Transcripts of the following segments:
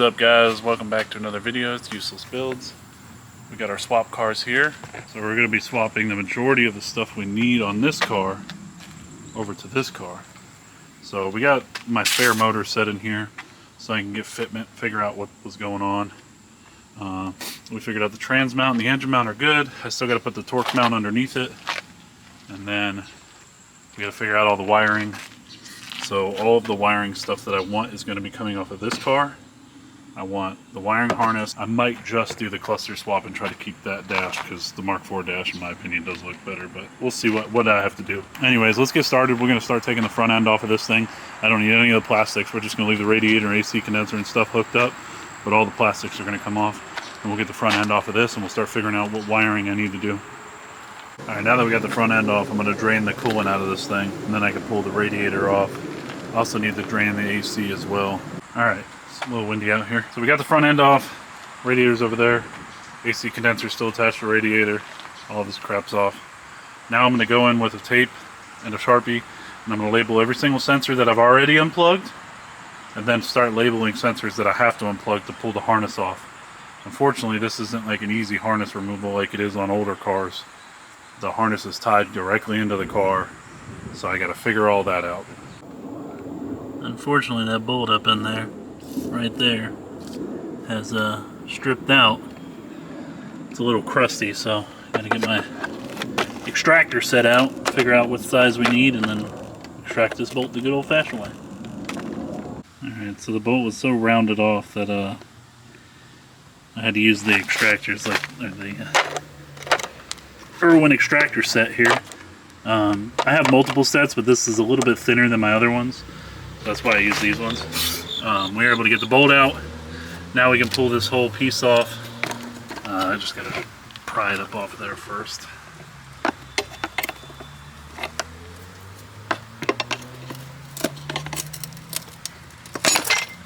What is up, guys? Welcome back to another video. It's Useless Builds. We got our swap cars here. So we're going to be swapping the majority of the stuff we need on this car over to this car. So we got my spare motor set in here so I can get fitment, figure out what was going on. We figured out the trans mount and the engine mount are good. I still got to put the torque mount underneath it. And then we got to figure out all the wiring. So all of the wiring stuff that I want is going to be coming off of this car. I want the wiring harness. I might just do the cluster swap and try to keep that dash because the Mark IV dash, in my opinion, does look better. But we'll see what I have to do. Anyways, let's get started. We're going to start taking the front end off of this thing. I don't need any of the plastics. We're just going to leave the radiator, AC condenser, and stuff hooked up. But all the plastics are going to come off. And we'll get the front end off of this and we'll start figuring out what wiring I need to do. Alright, now that we got the front end off, I'm going to drain the coolant out of this thing. And then I can pull the radiator off. I also need to drain the AC as well. Alright, it's a little windy out here. So we got the front end off, radiator's over there, AC condenser still attached to the radiator, all of this crap's off. Now I'm going to go in with a tape and a Sharpie, and I'm going to label every single sensor that I've already unplugged, and then start labeling sensors that I have to unplug to pull the harness off. Unfortunately, this isn't like an easy harness removal like it is on older cars. The harness is tied directly into the car, so I got to figure all that out. Unfortunately, that bolt up in there, right there, has stripped out. It's a little crusty, so I gotta get my extractor set out, figure out what size we need, and then extract this bolt the good old-fashioned way. Alright, so the bolt was so rounded off that I had to use the extractors, like the Irwin extractor set here. I have multiple sets, but this is a little bit thinner than my other ones. That's why I use these ones. We were able to get the bolt out. Now we can pull this whole piece off. I just gotta pry it up off of there first.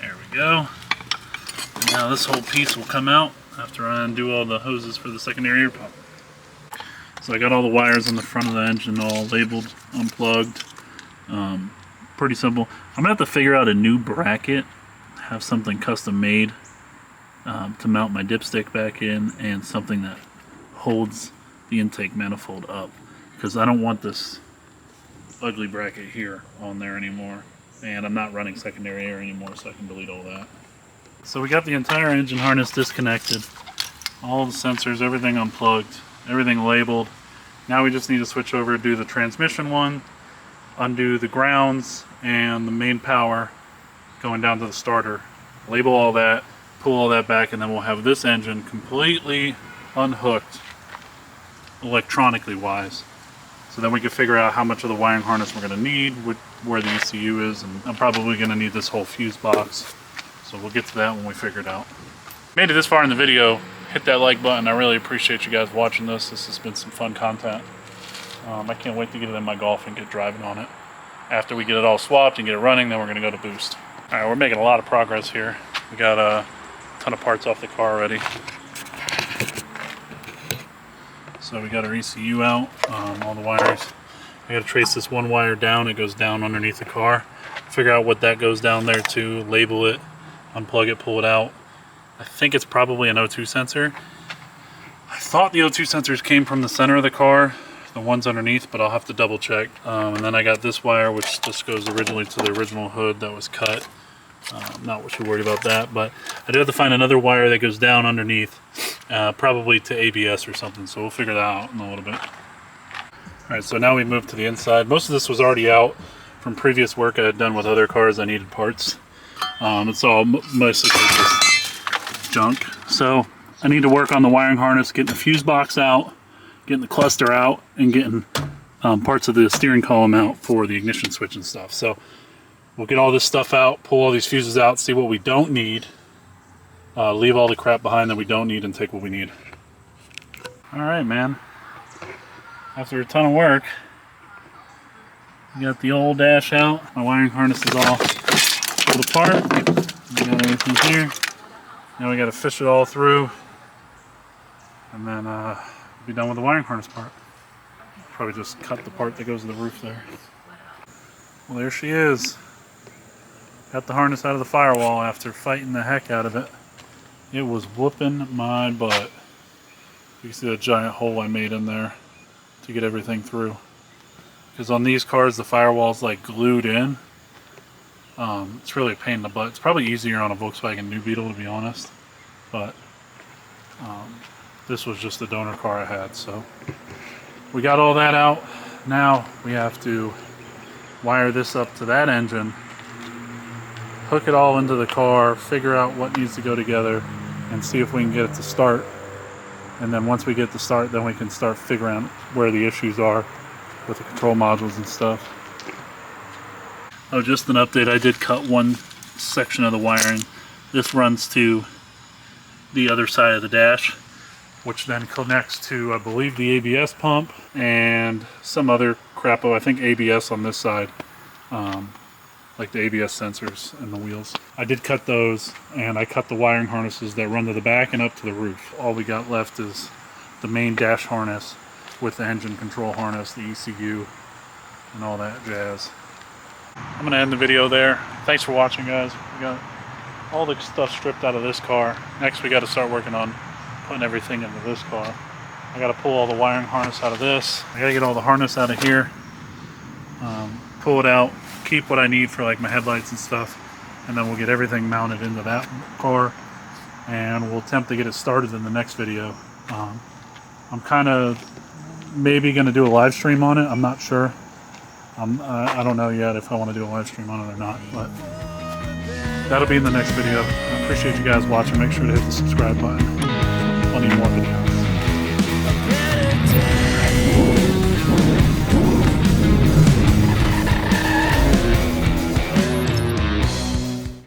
There we go. And now this whole piece will come out after I undo all the hoses for the secondary air pump. So I got all the wires on the front of the engine all labeled, unplugged. Pretty simple. I'm gonna have to figure out a new bracket, have something custom made to mount my dipstick back in, and something that holds the intake manifold up, because I don't want this ugly bracket here on there anymore, and I'm not running secondary air anymore, so I can delete all that. So we got the entire engine harness disconnected, all the sensors, everything unplugged, everything labeled. Now we just need to switch over to do the transmission one, undo the grounds and the main power going down to the starter, label all that, pull all that back, and then we'll have this engine completely unhooked electronically wise. So then we can figure out how much of the wiring harness we're going to need, where the ECU is, and I'm probably going to need this whole fuse box. So we'll get to that when we figure it out. Made it this far in the video, hit that like button. I really appreciate you guys watching this. This has been some fun content. I can't wait to get it in my Golf and get driving on it. After we get it all swapped and get it running, then we're going to go to boost. Alright, we're making a lot of progress here. We got a ton of parts off the car already. So we got our ECU out, all the wires. I got to trace this one wire down. It goes down underneath the car. Figure out what that goes down there to, label it, unplug it, pull it out. I think it's probably an O2 sensor. I thought the O2 sensors came from the center of the car, the ones underneath, but I'll have to double check. And then I got this wire, which just goes originally to the original hood that was cut. Not too worried about that, but I do have to find another wire that goes down underneath, probably to ABS or something, so we'll figure that out in a little bit. Alright, so now we move to the inside. Most of this was already out from previous work I had done with other cars. I needed parts. It's all mostly just junk. So I need to work on the wiring harness, getting the fuse box out, getting the cluster out, and getting parts of the steering column out for the ignition switch and stuff. So we'll get all this stuff out, pull all these fuses out, see what we don't need, leave all the crap behind that we don't need, and take what we need. Alright, man. After a ton of work, we got the old dash out. My wiring harness is all pulled apart. We got everything here. Now we got to fish it all through, and then be done with the wiring harness part. Probably just cut the part that goes to the roof there. Well, there she is. Got the harness out of the firewall after fighting the heck out of it. It was whooping my butt. You can see the giant hole I made in there to get everything through. Because on these cars, the firewall's like glued in. It's really a pain in the butt. It's probably easier on a Volkswagen New Beetle, to be honest. But this was just the donor car I had, so we got all that out. Now we have to wire this up to that engine, hook it all into the car, figure out what needs to go together, and see if we can get it to start. And then once we get to start, then we can start figuring out where the issues are with the control modules and stuff. Oh, just an update, I did cut one section of the wiring. This runs to the other side of the dash, which then connects to, I believe, the ABS pump and some other crap. Oh, I think ABS on this side, like the ABS sensors and the wheels. I did cut those, and I cut the wiring harnesses that run to the back and up to the roof. All we got left is the main dash harness with the engine control harness, the ECU, and all that jazz. I'm going to end the video there. Thanks for watching, guys. We got all the stuff stripped out of this car. Next we got to start working on putting everything into this car. I got to pull all the wiring harness out of this. I got to get all the harness out of here, pull it out, keep what I need for like my headlights and stuff, and then we'll get everything mounted into that car, and we'll attempt to get it started in the next video. I'm kind of maybe going to do a live stream on it. I'm not sure. I don't know yet if I want to do a live stream on it or not, but that'll be in the next video. I appreciate you guys watching. Make sure to hit the subscribe button. Plenty more videos.